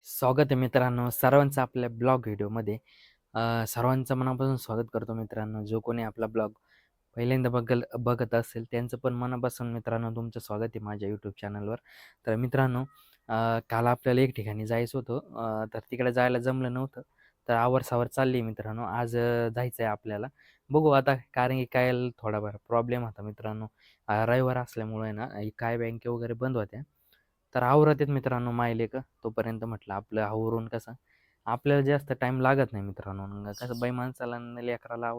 स्वागत आहे मित्रांनो सर्वांचं आपल्या ब्लॉग व्हिडिओमध्ये. सर्वांचं मनापासून स्वागत करतो मित्रांनो. जो कोणी आपला ब्लॉग पहिल्यांदा बघत असेल त्यांचं पण मनापासून मित्रांनो तुमचं स्वागत आहे माझ्या यूट्यूब चॅनलवर. तर मित्रांनो, काल आपल्याला एक ठिकाणी जायचं होतं, तर तिकडे जायला जमलं नव्हतं. तर आवरसावर चालली मित्रांनो. आज जायचं आहे आपल्याला. बघू आता, कारण की काय थोडाफार प्रॉब्लेम होता मित्रांनो. रविवार असल्यामुळे ना काय बँके वगैरे बंद होत्या. तर आवरत आहेत मित्रांनो मायलेक. तोपर्यंत म्हटलं आपलं आवरून कसं आपल्याला जास्त टाईम लागत नाही मित्रांनो. मग कसं बाई माणसाला आणि लेकराला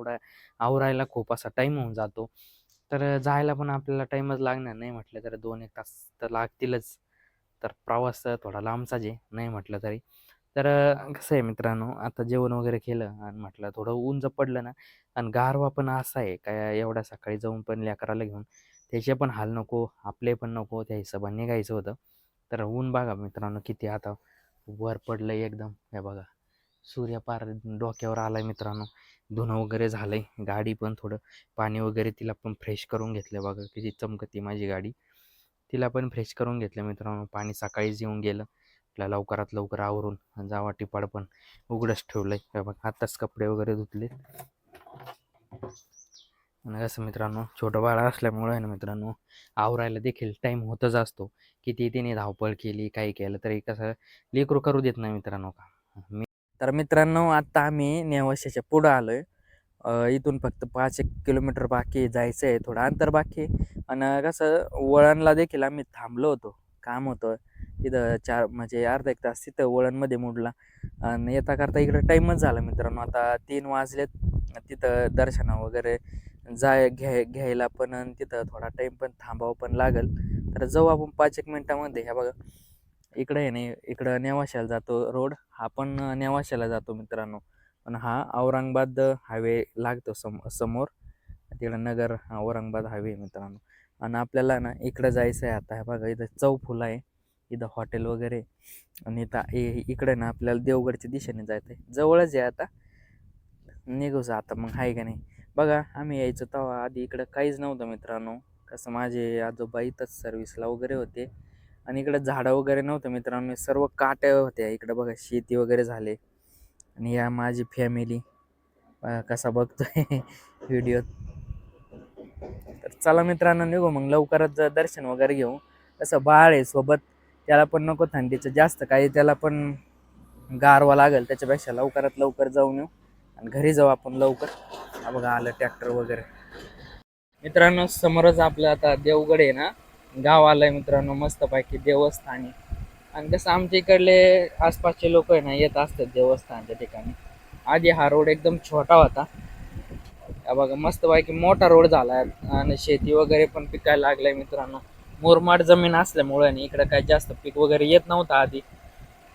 आवरायला खूप असा टाईम होऊन जातो. तर जायला पण आपल्याला टाईमच लागणार, नाही म्हटलं तर 2-1 तास तर लागतीलच. तर प्रवास थोडा लांबचाच आहे, नाही म्हटलं तरी. तर कसं आहे मित्रांनो, आता जेवण वगैरे केलं आणि म्हटलं थोडं ऊन जर पडलं ना, आणि गारवा पण असा आहे काय एवढ्या सकाळी जाऊन पण लेकराला घेऊन त्याचे पण हाल नको, आपले पण नको, त्या हिशोबाने निघायचं होतं. तर ऊन बघा मित्रांनो किती आता वर पडलंय एकदम. हे बघा, सूर्य पार डोक्यावर आलाय मित्रांनो. धुणं वगैरे झालंय, गाडी पण थोडं पाणी वगैरे तिला पण फ्रेश करून घेतलं. बघा किती चमकती माझी गाडी. तिला पण फ्रेश करून घेतलं मित्रांनो. पाणी सकाळीच येऊन गेलं. आपल्या लवकरात लवकर आवरून जावा. टिपाड पण उघडच ठेवलंय. हे बघा आत्ताच कपडे वगैरे धुतले. आणि कसं मित्रांनो, छोटं बाळ असल्यामुळे आहे ना मित्रांनो, आवरायला देखील टाईम होतच असतो. किती तिने धावपळ केली, काही केलं तरी कसं लेकरू करू देत नाही मित्रांनो का. तर मित्रांनो, आता आम्ही नेवाशाच्या पुढं आलोय. इथून फक्त 5-1 किलोमीटर बाकी आहे, जायचं आहे. थोडं अंतर बाकी आहे. आणि कसं वळणला देखील आम्ही थांबलो होतो. काम होतं तिथं, म्हणजे अर्धा 1 तास तिथं वळणमध्ये मोडला. आणि येता करता इकडं टाईमच झाला मित्रांनो. आता 3 वाजलेत. तिथं दर्शन वगैरे घ्यायला पण आणि तिथं थोडा टाईम पण थांबावं पण लागेल. तर जाऊ आपण 5-1 मिनिटामध्ये. ह्या बघा, इकडं आहे नाही, इकडं नेवाशाला जातो रोड. हा पण नेवाशाला जातो मित्रांनो. पण हा औरंगाबाद हायवे लागतो समोर. तिकडं नगर औरंगाबाद हायवे मित्रांनो. आणि आपल्याला ना इकडं जायचं आहे आता. हे बघा, इथं चौफुला आहे, इथं हॉटेल वगैरे. आणि इथं इकडे ना आपल्याला देवगडच्या दिशेने जायचं आहे. जवळच आहे आता, निघूच आता मग, आहे का नाही. बघा, आम्ही यायचो तेव्हा आधी इकडं काहीच नव्हतं मित्रांनो. कसं माझे आजोबा इथंच सर्व्हिसला वगैरे होते. आणि इकडं झाडं वगैरे नव्हतं मित्रांनो, सर्व काट्या होत्या. इकडं बघा शेती वगैरे झाले. आणि या माझी फॅमिली कसा बघतोय व्हिडिओ. तर चला मित्रांनो, निघू मग लवकरच दर्शन वगैरे घेऊ. कसं बाळ आहे सोबत, त्याला पण नको थंडीचं जास्त काही, त्याला पण गारवा लागेल. त्याच्यापेक्षा लवकरात लवकर जाऊन येऊ आणि घरी जाऊ आपण लवकर. हा बघा आलं ट्रॅक्टर वगैरे. मित्रांनो, समोरच आपलं आता देवगड आहे ना, गाव आलंय मित्रांनो, मस्तपैकी देवस्थान आहे. आणि कसं आमच्या इकडले आसपासचे लोक आहे ना येत असतात देवस्थानच्या ठिकाणी. आधी हा रोड एकदम छोटा होता. हा बघा मस्तपैकी मोठा रोड झालाय. आणि शेती वगैरे पण पिकायला लागलाय मित्रांनो. मुरमाड जमीन असल्यामुळे आणि इकडे काही जास्त पीक वगैरे येत नव्हतं आधी.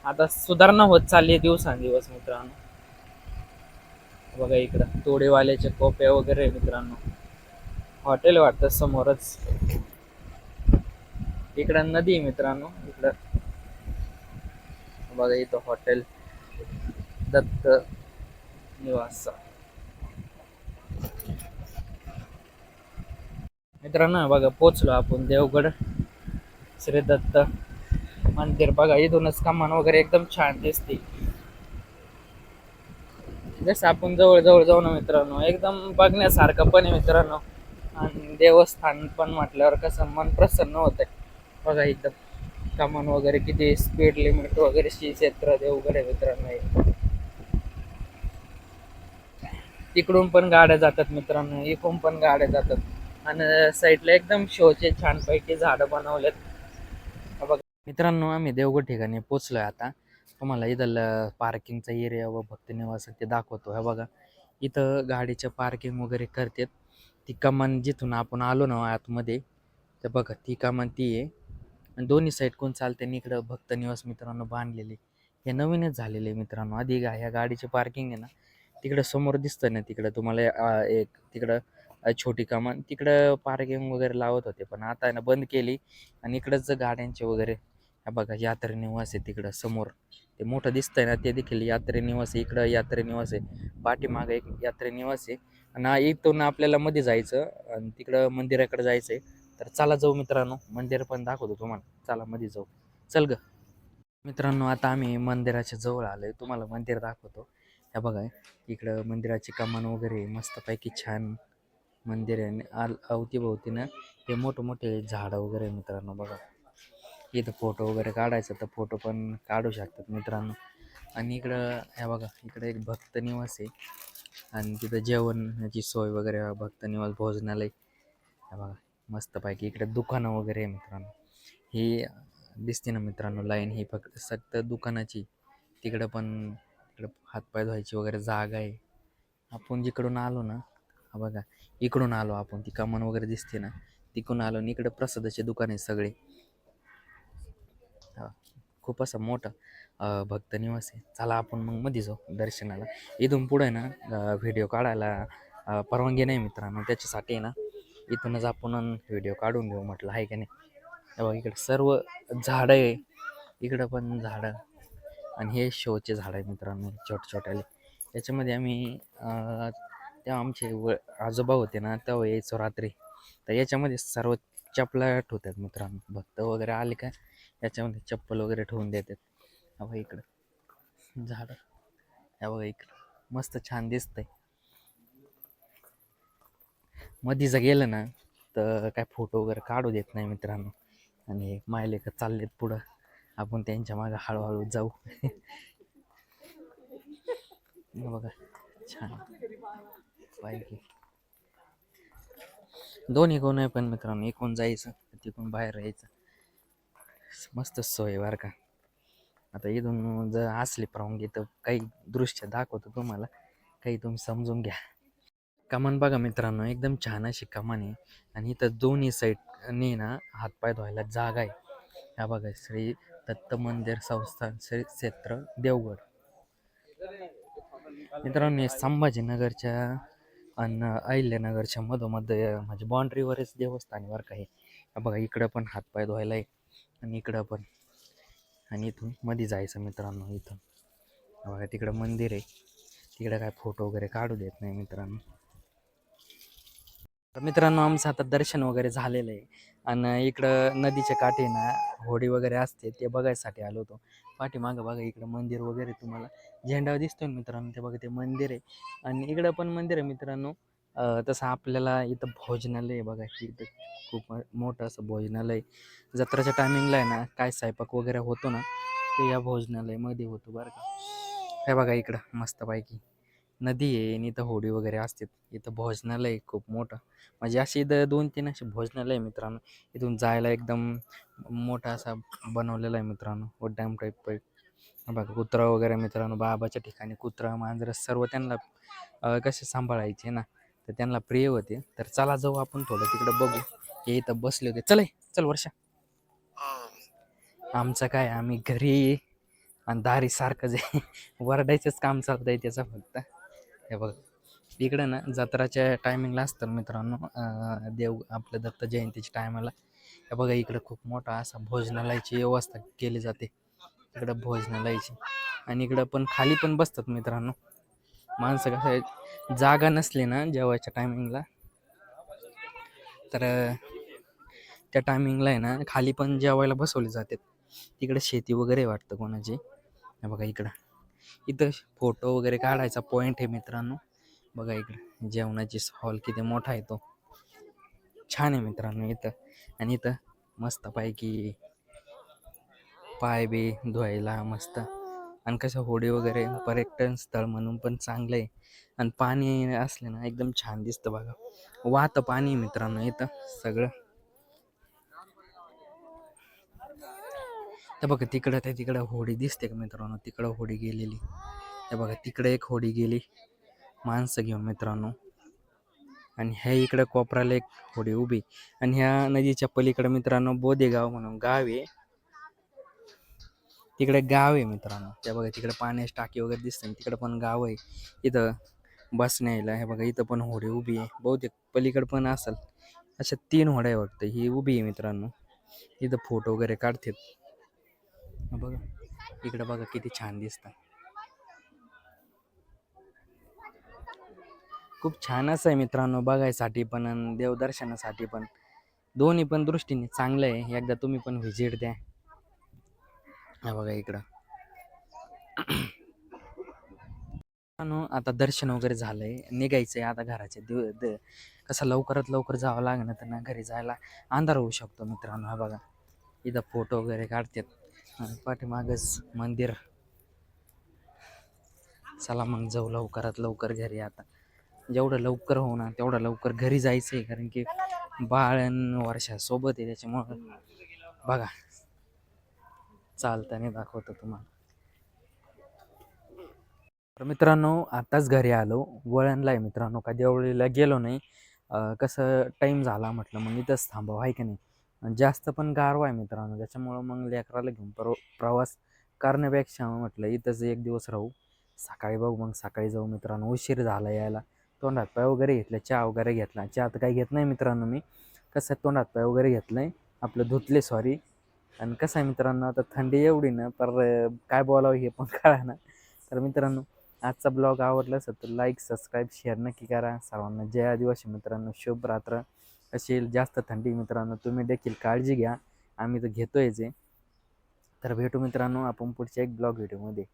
आता सुधारणा होत चालली दिवसांदिवस मित्रांनो. बघा इकडं तोडेवाल्याचे कोप्या वगैरे मित्रांनो. हॉटेल वाटतं समोरच. इकडं नदी मित्रांनो. इकडं बघा, इथं हॉटेल दत्त निवास. मित्रांनो बघा, पोचलो आपण देवगड श्री दत्त मंदिर. बघा इथूनच कमान वगैरे एकदम छान दिसते. जसं आपण जवळ जवळ जाऊ ना मित्रांनो, एकदम बघण्यासारखं पण आहे मित्रांनो. आणि देवस्थान पण म्हटल्यावर कसं मन प्रसन्न होतंय. बघा इथं कमान वगैरे, किती स्पीड लिमिट वगैरे, श्री क्षेत्र देवगड आहे मित्रांनो हे. तिकडून पण गाड्या जातात मित्रांनो, इकडून पण गाड्या जातात. आणि साईडला एकदम शोचे छानपैकी झाडं बनवलेत. बघा मित्रांनो, आम्ही देवगड ठिकाणी पोचलोय आता. तुम्हाला इथं पार्किंगचा एरिया व भक्त निवास ते दाखवतो. हे बघा, इथं गाडीच्या पार्किंग वगैरे करतात. ती कमान जिथून आपण आलो ना आतमध्ये, तर बघा ती कमान ती आहे. आणि दोन्ही साईड कोण चालते आणि इकडं भक्त निवास मित्रांनो बांधलेले. हे नवीनच झालेले मित्रांनो. आधी ह्या गाडीचे पार्किंग आहे ना, तिकडं समोर दिसतं ना, तिकडं तुम्हाला एक तिकडं छोटी कमान, तिकडं पार्किंग वगैरे लावत होते. पण आता आहे ना बंद केली. आणि इकडंच गाड्यांचे वगैरे, हा बघा यात्री निवास आहे तिकडं समोर. ते मोठं दिसतंय ना, ते देखील यात्री निवास आहे. इकडं यात्री निवास आहे, पाठीमागं एक यात्री निवास आहे. आणि इथून आपल्याला मध्ये जायचं आणि तिकडं मंदिराकडे जायचं आहे. तर चला जाऊ मित्रांनो, मंदिर पण दाखवतो तुम्हाला. चला मध्ये जाऊ. चल ग. मित्रांनो आता आम्ही मंदिराच्या जवळ आलोय, तुम्हाला मंदिर दाखवतो. हे बघा, इकडं मंदिराची कमान वगैरे मस्तपैकी छान मंदिर आहे आणि अवतीभोवती ना हे मोठे झाडं वगैरे आहे मित्रांनो. बघा, इथं फोटो वगैरे काढायचा तर फोटो पण काढू शकतात मित्रांनो. आणि इकडं हे बघा, इकडं एक भक्त निवास आहे आणि तिथं जेवणाची सोय वगैरे भक्त निवास भोजनालय. हे बघा मस्तपैकी इकडे दुकानं वगैरे आहे मित्रांनो. ही दिसते ना मित्रांनो लाईन, ही फक्त दुकानाची. तिकडं पण तिकडं हातपाय धुवायची वगैरे जागा आहे. आपण जिकडून आलो ना, हा बघा इकडून आलो आपण, ती कमान वगैरे दिसते ना, तिकडून आलो आणि इकडं प्रसादाचे दुकान आहे सगळे. हा, खूप असं मोठं भक्त निवास आहे. चला आपण मग मध्ये जाऊ दर्शनाला. इथून पुढे ना व्हिडिओ काढायला परवानगी नाही मित्रांनो, त्याच्यासाठी आहे ना इथूनच आपण व्हिडिओ काढून घेऊ म्हटलं, आहे का नाही. तेव्हा इकडे सर्व झाडं आहे, इकडं पण झाडं आणि हे शोचे झाड आहे मित्रांनो, छोटेले. याच्यामध्ये आम्ही तेव्हा आमचे आजोबा होते ना, तेव्हा यायचो रात्री. तर याच्यामध्ये सर्व चपला ठेवतात मित्रांनो. भक्त वगैरे आले का याच्यामध्ये चप्पल वगैरे ठेवून देतात. हा बघा इकडं झाडं, हा बघा इकडं मस्त छान दिसतंय. मध्ये जर गेलं ना तर काय फोटो वगैरे काढू देत नाही मित्रांनो. आणि मायले का चाललेत पुढं, आपण त्यांच्या मागे हळूहळू जाऊ. बघा छान पाहिजे, दोन्ही कोण आहे पण मित्रांनो, इकडून जायचं तिकडून बाहेर यायचं, मस्त सोय बरं का. आता इथून जर असली परवानगी तर काही दृश्य दाखवतो तुम्हाला, काही तुम्ही समजून घ्या. कमान बघा मित्रांनो, एकदम छान अशी कमान आहे आणि इथं दोन्ही साईडनी ना हातपाय धुवायला जागा आहे. हा बघा, श्री दत्त मंदिर संस्थान, श्री क्षेत्र देवगड. मित्रांनो हे संभाजीनगरच्या आणि अहिल्यानगरच्या मधोमध म्हणजे बाँड्रीवरच देवस्थान वर काही. बघा इकडं पण हातपाय धुवायला आहे आणि इकडं पण, आणि इथून मध्ये जायचं मित्रांनो. इथून बघा तिकडं मंदिर आहे, तिकडं काय फोटो वगैरे काढू देत नाही मित्रांनो. तर मित्रांनो आमचं आता दर्शन वगैरे झालेलं आहे आणि इकडं नदीच्या काठी ना होडी वगैरे असते, ते बघायसाठी आलो होतो. पाठीमागं बघा इकडं मंदिर वगैरे तुम्हाला झेंडा दिसतोय मित्रांनो, ते बघा ते मंदिर आहे. आणि इकडं पण मंदिर आहे मित्रांनो. तसं आपल्याला इथं भोजनालय आहे बघा, इथं खूप मोठं असं भोजनालय. जत्राच्या टायमिंगला आहे ना काय स्वयंपाक वगैरे होतो ना, ते या भोजनालयमध्ये होतो बरं का. हे बघा इकडं मस्तपैकी नदी आहे आणि इथं होडी वगैरे असते. इथं भोजनालय खूप मोठं, म्हणजे अशी इथं 2-3 असे भोजनालय आहे मित्रांनो. इथून जायला एकदम मोठा असा बनवलेला आहे मित्रांनो, उड्डाण टाईप. बघा कुत्रा वगैरे मित्रांनो, बाबाच्या ठिकाणी कुत्रा मांजरं सर्व त्यांना कसे सांभाळायचे ना, तर त्यांना प्रिय होते. तर चला जाऊ आपण थोडं तिकडं बघू. हे इथं बसले होते, चल वर्षा. आमचं काय, आम्ही घरी आणि दारी सारखंच आहे. वरडायचंच काम चालतंय त्याचं फक्त. हे बघ इकडं ना जत्राच्या टायमिंगला असतं मित्रांनो, देव आपलं दत्त जयंतीच्या टायमाला. हे बघा इकडं खूप मोठा असा भोजनालयाची व्यवस्था केली जाते, इकडं भोजनालयाची. आणि इकडं पण खाली पण बसतात मित्रांनो माणसं. कसं जागा नसली ना जेवायच्या टायमिंगला, तर त्या टायमिंगला आहे ना खाली पण जेवायला बसवले जातात. तिकडे शेती वगैरे वाटतं कोणाची. हे बघा इथं फोटो वगैरे काढायचा पॉईंट आहे मित्रांनो. बघा इकडं जेवणाची हॉल किती मोठा आहे तो, छान आहे मित्रांनो इथं. आणि इथं मस्तपैकी पाय बी धुवायला मस्त. आणि कसं होडी वगैरे पर्यटन स्थळ म्हणून पण चांगलं आहे. आणि पाणी असले ना एकदम छान दिसतं बघा, वाहतं पाणी मित्रांनो इथं सगळं. तर बघा तिकडं होडी दिसते का मित्रांनो, तिकडं होडी गेलेली. हे बघा तिकडे एक होडी गेली माणसं घेऊन मित्रांनो. आणि ह्या इकडं कोपराला एक होडी उभी. आणि ह्या नदीच्या पलीकडे मित्रांनो बोदेगाव म्हणून गाव आहे, तिकडे गाव आहे मित्रांनो. त्या बघा तिकडे पाण्याची टाकी वगैरे दिसते, तिकडे पण गाव आहे. इथं बसण्याला हे बघा इथं पण होडी उभी आहे, बहुतेक पलीकडे पण असेल. अशा 3 होड्या वाटतं, ही उभी आहे मित्रांनो. इथं फोटो वगैरे काढतात. बघा इकडे बघा किती छान दिसतं, खूप छान असं आहे मित्रांनो बघायसाठी पण आणि देवदर्शनासाठी पण. दोन्ही पण दृष्टीने चांगलं आहे, एकदा तुम्ही पण व्हिजिट द्या. हा बघा इकडं. आता दर्शन वगैरे झालंय, निघायचंय आता घराच्या कसं लवकरात लवकर जावं लागणार तर ना घरी जायला अंधार होऊ शकतो मित्रांनो. हा बघा इथं फोटो वगैरे काढतात, पाठीमागच मंदिर. चला मग जाऊ लवकरात लवकर घरी आता. जेवढं लवकर होऊ ना तेवढं लवकर घरी जायचं आहे, कारण की बाळन वर्षा सोबत आहे त्याच्यामुळं. बघा चालताना दाखवतो तुम्हाला. तर मित्रांनो आताच घरी आलो, वळणला आहे मित्रांनो, का देवळीला गेलो नाही. कसं टाईम झाला म्हटलं मग इथंच थांबावं आहे की नाही. आणि जास्त पण गारवा आहे मित्रांनो, त्याच्यामुळं मग लेकराला घेऊन प्रवास करण्यापेक्षा म्हटलं इथंच एक दिवस राहू. सकाळी बघू मग सकाळी जाऊ मित्रांनो, उशीर झाला यायला. तोंड हातपाय वगैरे घेतलं, चहा वगैरे घेतला. चहा तर काही घेत नाही मित्रांनो मी. कसं तोंड हातपाय वगैरे घेतलं आहे आपलं, धुतले सॉरी. आणि कसं आहे मित्रांनो आता थंडी एवढी ना, पर काय बोलावं हे पण कळा ना. तर मित्रांनो आजचा ब्लॉग आवडला असेल तर लाईक सबस्क्राईब शेअर नक्की करा. सर्वांना जय आदिवासी मित्रांनो, शुभ रात्र. असेल जास्त थंडी मित्रांनो, तुम्ही देखील काळजी घ्या, आम्ही तर घेतोयच आहे. तर भेटू मित्रांनो आपण पुढच्या एक ब्लॉग व्हिडिओमध्ये.